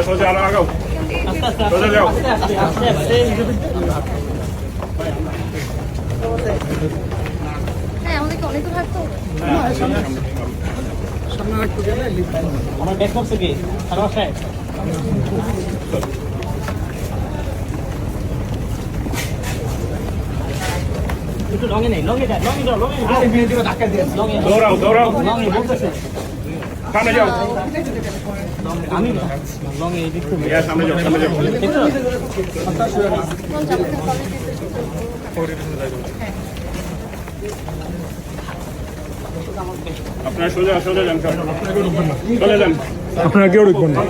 সোজা আরো আগাও, সোজা যাও। হ্যাঁ আমাদেরকে অনেক দূর হাঁটতে হবে। আমার ব্যাক করছে কি সারা সাহেব একটু লঙে নেই, লঙে যায়, লঙে যাও, লঙে যাও। লঙে দৌড়াও দৌড়াও, লঙে বলতেছে সামনে যাও। আমি লঙে এদিক থেকে সামনে যাও, সামনে যাও। আপনারা সোজা সোজা যান, চলে যান। আপনারা কেউ ঢুকবেন না।